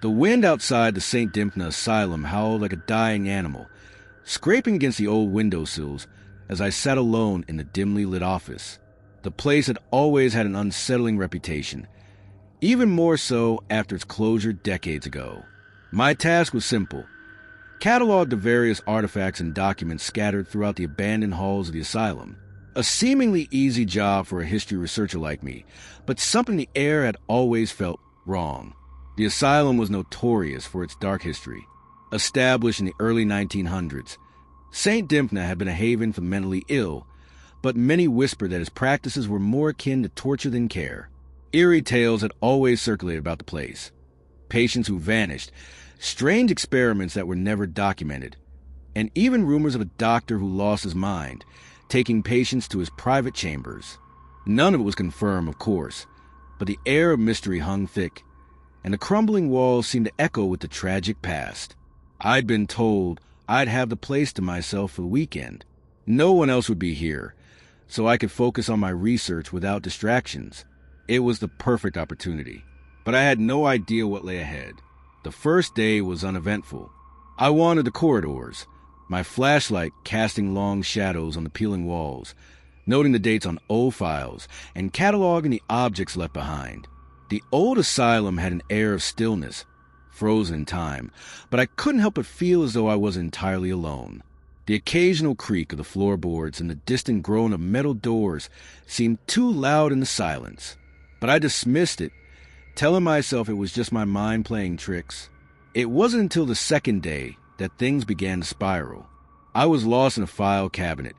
The wind outside the St. Dimphna Asylum howled like a dying animal, scraping against the old windowsills as I sat alone in the dimly lit office. The place had always had an unsettling reputation, even more so after its closure decades ago. My task was simple: catalog the various artifacts and documents scattered throughout the abandoned halls of the asylum. A seemingly easy job for a history researcher like me, but something in the air had always felt wrong. The asylum was notorious for its dark history. Established in the early 1900s, St. Dimphna had been a haven for the mentally ill, but many whispered that its practices were more akin to torture than care. Eerie tales had always circulated about the place. Patients who vanished, strange experiments that were never documented, and even rumors of a doctor who lost his mind, taking patients to his private chambers. None of it was confirmed, of course, but the air of mystery hung thick, and the crumbling walls seemed to echo with the tragic past. I'd been told I'd have the place to myself for the weekend. No one else would be here, so I could focus on my research without distractions. It was the perfect opportunity, but I had no idea what lay ahead. The first day was uneventful. I wandered the corridors, my flashlight casting long shadows on the peeling walls, noting the dates on old files and cataloging the objects left behind. The old asylum had an air of stillness, frozen in time, but I couldn't help but feel as though I wasn't entirely alone. The occasional creak of the floorboards and the distant groan of metal doors seemed too loud in the silence, but I dismissed it, telling myself it was just my mind playing tricks. It wasn't until the second day that things began to spiral. I was lost in a file cabinet,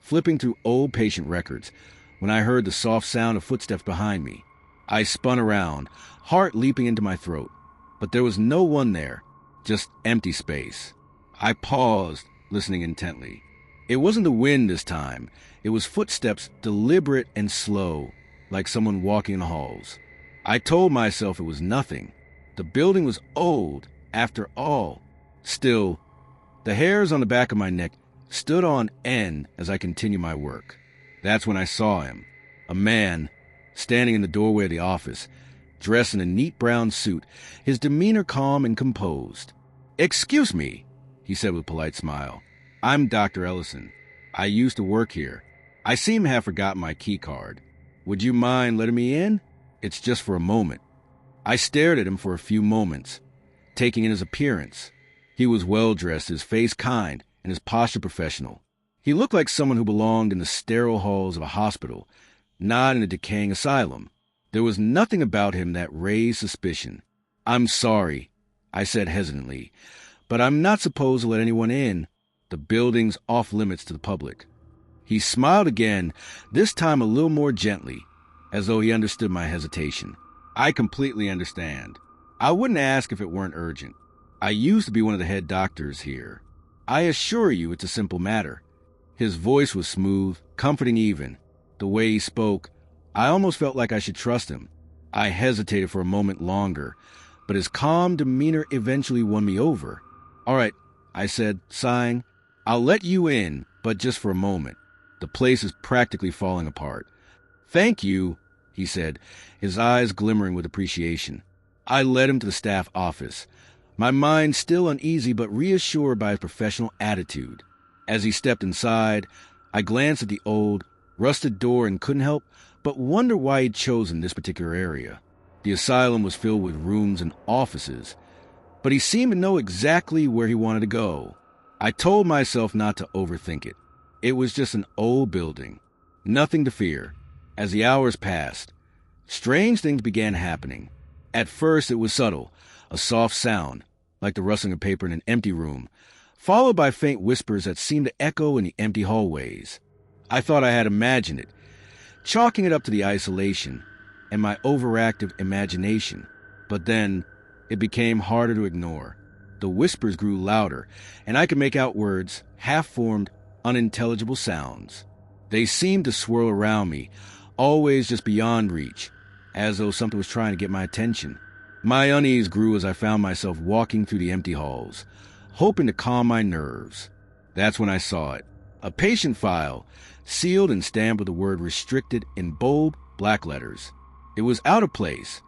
flipping through old patient records, when I heard the soft sound of footsteps behind me. I spun around, heart leaping into my throat, but there was no one there, just empty space. I paused, listening intently. It wasn't the wind this time. It was footsteps, deliberate and slow, like someone walking in the halls. I told myself it was nothing. The building was old, after all. Still, the hairs on the back of my neck stood on end as I continued my work. That's when I saw him. A man, standing in the doorway of the office, dressed in a neat brown suit, his demeanor calm and composed. "Excuse me," he said with a polite smile. "I'm Dr. Ellison. I used to work here. I seem to have forgotten my key card. Would you mind letting me in? It's just for a moment." I stared at him for a few moments, taking in his appearance. He was well-dressed, his face kind, and his posture professional. He looked like someone who belonged in the sterile halls of a hospital, not in a decaying asylum. There was nothing about him that raised suspicion. "I'm sorry," I said hesitantly, "but I'm not supposed to let anyone in. The building's off-limits to the public." He smiled again, this time a little more gently, as though he understood my hesitation. "I completely understand. I wouldn't ask if it weren't urgent. I used to be one of the head doctors here. I assure you it's a simple matter." His voice was smooth, comforting even. The way he spoke, I almost felt like I should trust him. I hesitated for a moment longer, but his calm demeanor eventually won me over. "All right," I said, sighing. "I'll let you in, but just for a moment. The place is practically falling apart." "Thank you," he said, his eyes glimmering with appreciation. I led him to the staff office, my mind still uneasy but reassured by his professional attitude. As he stepped inside, I glanced at the old, rusted door and couldn't help but wonder why he'd chosen this particular area. The asylum was filled with rooms and offices, but he seemed to know exactly where he wanted to go. I told myself not to overthink it. It was just an old building. Nothing to fear. As the hours passed, strange things began happening. At first it was subtle, a soft sound, like the rustling of paper in an empty room, followed by faint whispers that seemed to echo in the empty hallways. I thought I had imagined it, chalking it up to the isolation and my overactive imagination. But then it became harder to ignore. The whispers grew louder, and I could make out words, half-formed, unintelligible sounds. They seemed to swirl around me, always just beyond reach, as though something was trying to get my attention. My unease grew as I found myself walking through the empty halls, hoping to calm my nerves. That's when I saw it. A patient file, sealed and stamped with the word restricted in bold black letters. It was out of place,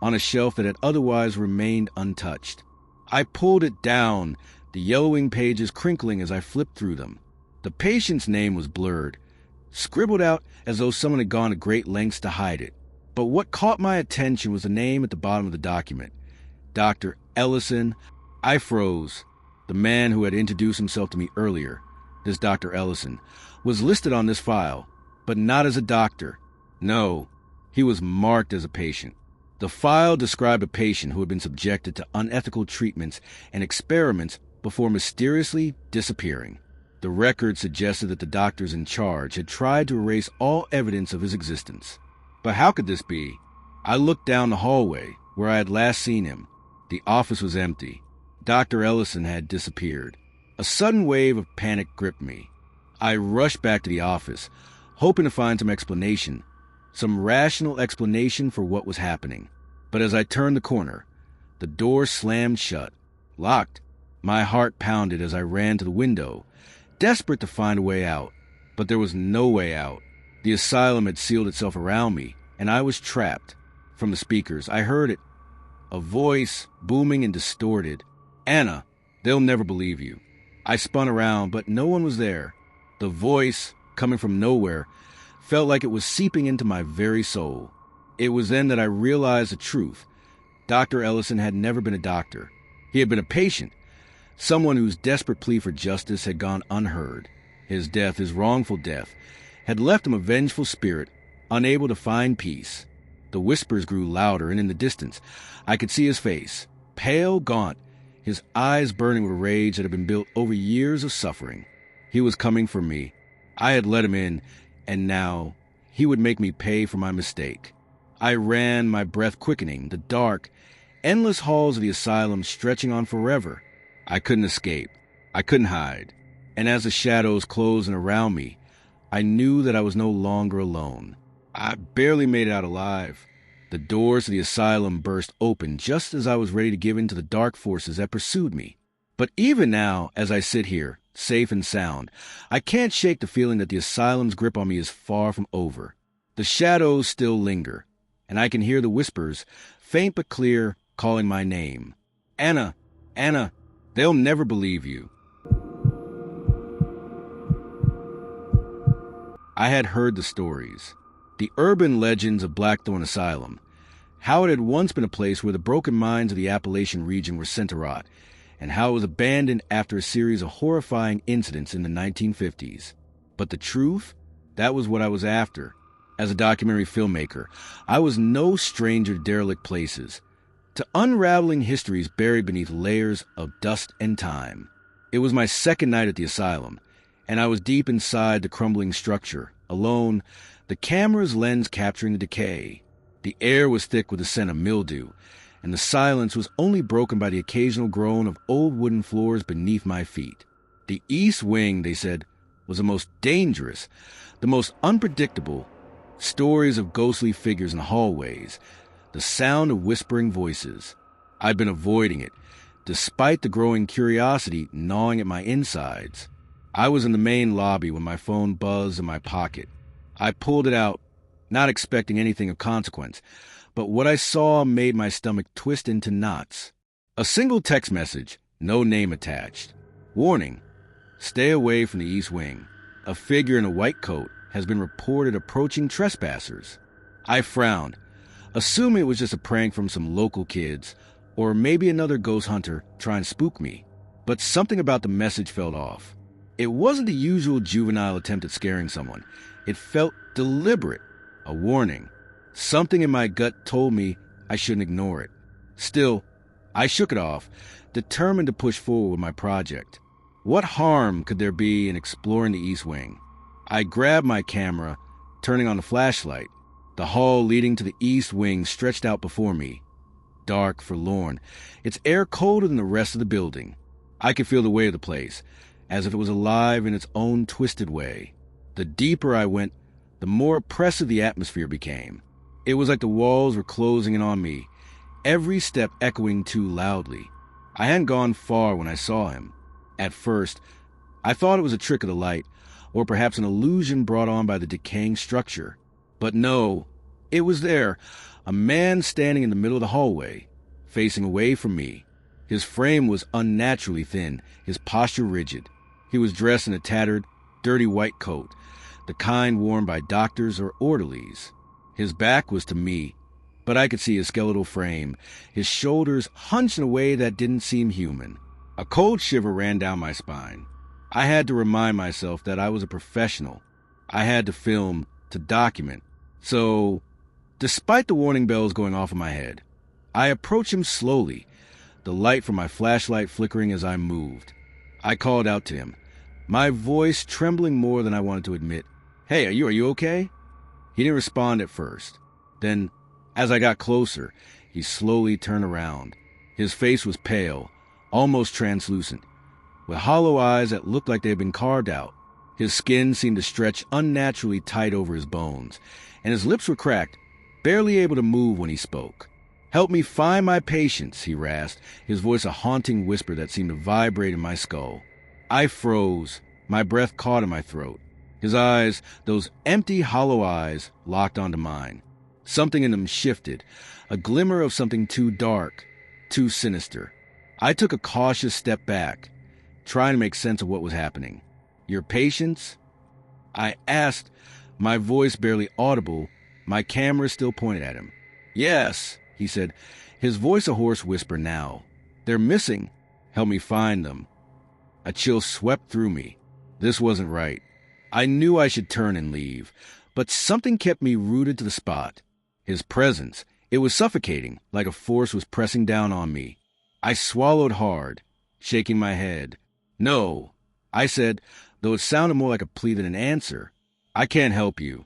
on a shelf that had otherwise remained untouched. I pulled it down, the yellowing pages crinkling as I flipped through them. The patient's name was blurred, scribbled out as though someone had gone to great lengths to hide it. But what caught my attention was the name at the bottom of the document. Dr. Ellison. I froze. The man who had introduced himself to me earlier, this Dr. Ellison, was listed on this file, but not as a doctor. No, he was marked as a patient. The file described a patient who had been subjected to unethical treatments and experiments before mysteriously disappearing. The record suggested that the doctors in charge had tried to erase all evidence of his existence. But how could this be? I looked down the hallway where I had last seen him. The office was empty. Dr. Ellison had disappeared. A sudden wave of panic gripped me. I rushed back to the office, hoping to find some rational explanation for what was happening. But as I turned the corner, the door slammed shut, locked. My heart pounded as I ran to the window, desperate to find a way out. But there was no way out. The asylum had sealed itself around me, and I was trapped. From the speakers, I heard it, a voice booming and distorted. "Anna, they'll never believe you." I spun around, but no one was there. The voice, coming from nowhere, felt like it was seeping into my very soul. It was then that I realized the truth. Dr. Ellison had never been a doctor. He had been a patient, someone whose desperate plea for justice had gone unheard. His death, his wrongful death, had left him a vengeful spirit, unable to find peace. The whispers grew louder, and in the distance, I could see his face, pale, gaunt, his eyes burning with a rage that had been built over years of suffering. He was coming for me. I had let him in, and now he would make me pay for my mistake. I ran, my breath quickening, the dark, endless halls of the asylum stretching on forever. I couldn't escape. I couldn't hide. And as the shadows closed in around me, I knew that I was no longer alone. I barely made it out alive. The doors of the asylum burst open just as I was ready to give in to the dark forces that pursued me. But even now, as I sit here, safe and sound, I can't shake the feeling that the asylum's grip on me is far from over. The shadows still linger, and I can hear the whispers, faint but clear, calling my name. "Anna, Anna, they'll never believe you." I had heard the stories, the urban legends of Blackthorn Asylum, how it had once been a place where the broken minds of the Appalachian region were sent to rot, and how it was abandoned after a series of horrifying incidents in the 1950s. But the truth? That was what I was after. As a documentary filmmaker, I was no stranger to derelict places, to unraveling histories buried beneath layers of dust and time. It was my second night at the asylum, and I was deep inside the crumbling structure, alone, the camera's lens capturing the decay. The air was thick with the scent of mildew, and the silence was only broken by the occasional groan of old wooden floors beneath my feet. The East Wing, they said, was the most dangerous, the most unpredictable. Stories of ghostly figures in the hallways, the sound of whispering voices. I'd been avoiding it, despite the growing curiosity gnawing at my insides. I was in the main lobby when my phone buzzed in my pocket. I pulled it out, not expecting anything of consequence, but what I saw made my stomach twist into knots. A single text message, no name attached. "Warning, stay away from the East Wing. A figure in a white coat has been reported approaching trespassers." I frowned, assuming it was just a prank from some local kids, or maybe another ghost hunter trying to spook me. But something about the message felt off. It wasn't the usual juvenile attempt at scaring someone. It felt deliberate, a warning. Something in my gut told me I shouldn't ignore it. Still, I shook it off, determined to push forward with my project. What harm could there be in exploring the East Wing? I grabbed my camera, turning on the flashlight. The hall leading to the East Wing stretched out before me. Dark, forlorn, its air colder than the rest of the building. I could feel the weight of the place, as if it was alive in its own twisted way. The deeper I went, the more oppressive the atmosphere became. It was like the walls were closing in on me, every step echoing too loudly. I hadn't gone far when I saw him. At first, I thought it was a trick of the light, or perhaps an illusion brought on by the decaying structure. But no, it was there, A man standing in the middle of the hallway, facing away from me. His frame was unnaturally thin, his posture rigid. He was dressed in a tattered, dirty white coat, the kind worn by doctors or orderlies. His back was to me, but I could see his skeletal frame, his shoulders hunched in a way that didn't seem human. A cold shiver ran down my spine. I had to remind myself that I was a professional. I had to film, to document. So, despite the warning bells going off in my head, I approached him slowly, the light from my flashlight flickering as I moved. I called out to him, my voice trembling more than I wanted to admit. Hey, are you okay? He didn't respond at first. Then, as I got closer, he slowly turned around. His face was pale, almost translucent, with hollow eyes that looked like they had been carved out. His skin seemed to stretch unnaturally tight over his bones, and his lips were cracked, barely able to move when he spoke. Help me find my patients, he rasped, his voice a haunting whisper that seemed to vibrate in my skull. I froze, my breath caught in my throat. His eyes, those empty, hollow eyes, locked onto mine. Something in them shifted, a glimmer of something too dark, too sinister. I took a cautious step back, trying to make sense of what was happening. Your patients? I asked, my voice barely audible, my camera still pointed at him. Yes, he said, his voice a hoarse whisper now. They're missing. Help me find them. A chill swept through me. This wasn't right. I knew I should turn and leave, but something kept me rooted to the spot. His presence, it was suffocating, like a force was pressing down on me. I swallowed hard, shaking my head. No, I said, though it sounded more like a plea than an answer. I can't help you.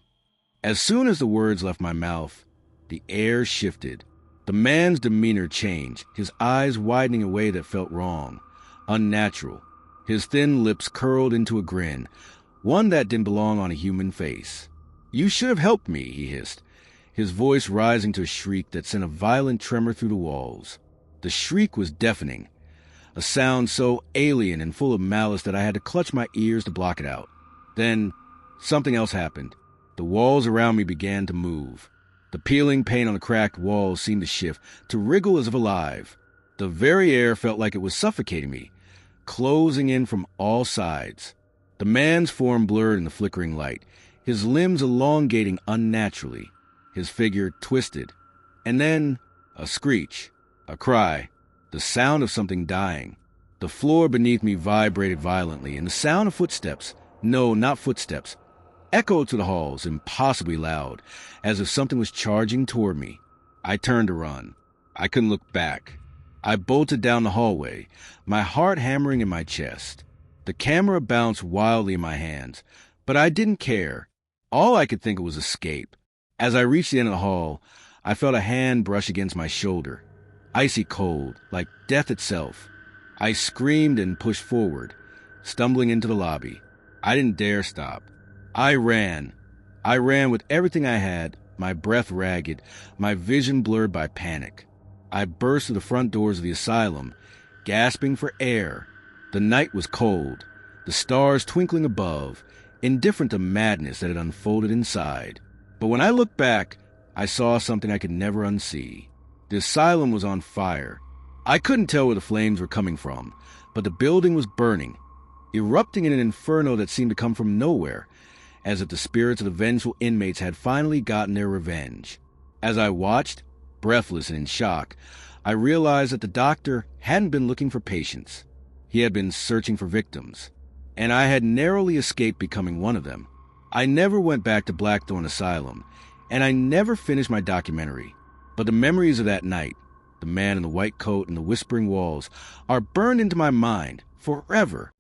As soon as the words left my mouth, the air shifted. The man's demeanor changed, his eyes widening in a way that felt wrong, unnatural. His thin lips curled into a grin, one that didn't belong on a human face. You should have helped me, he hissed, his voice rising to a shriek that sent a violent tremor through the walls. The shriek was deafening, a sound so alien and full of malice that I had to clutch my ears to block it out. Then, something else happened. The walls around me began to move. The peeling paint on the cracked walls seemed to shift, to wriggle as if alive. The very air felt like it was suffocating me, closing in from all sides. The man's form blurred in the flickering light, his limbs elongating unnaturally, his figure twisted. And then, a screech, a cry, the sound of something dying. The floor beneath me vibrated violently, and the sound of footsteps, no, not footsteps, echoed through the halls, impossibly loud, as if something was charging toward me. I turned to run. I couldn't look back. I bolted down the hallway, my heart hammering in my chest. The camera bounced wildly in my hands, but I didn't care. All I could think of was escape. As I reached the end of the hall, I felt a hand brush against my shoulder, icy cold, like death itself. I screamed and pushed forward, stumbling into the lobby. I didn't dare stop. I ran. I ran with everything I had, my breath ragged, my vision blurred by panic. I burst through the front doors of the asylum, gasping for air. The night was cold, the stars twinkling above, indifferent to madness that had unfolded inside. But when I looked back, I saw something I could never unsee. The asylum was on fire. I couldn't tell where the flames were coming from, but the building was burning, erupting in an inferno that seemed to come from nowhere, as if the spirits of the vengeful inmates had finally gotten their revenge. As I watched, breathless and in shock, I realized that the doctor hadn't been looking for patients. He had been searching for victims, and I had narrowly escaped becoming one of them. I never went back to Blackthorn Asylum, and I never finished my documentary. But the memories of that night, the man in the white coat and the whispering walls, are burned into my mind forever.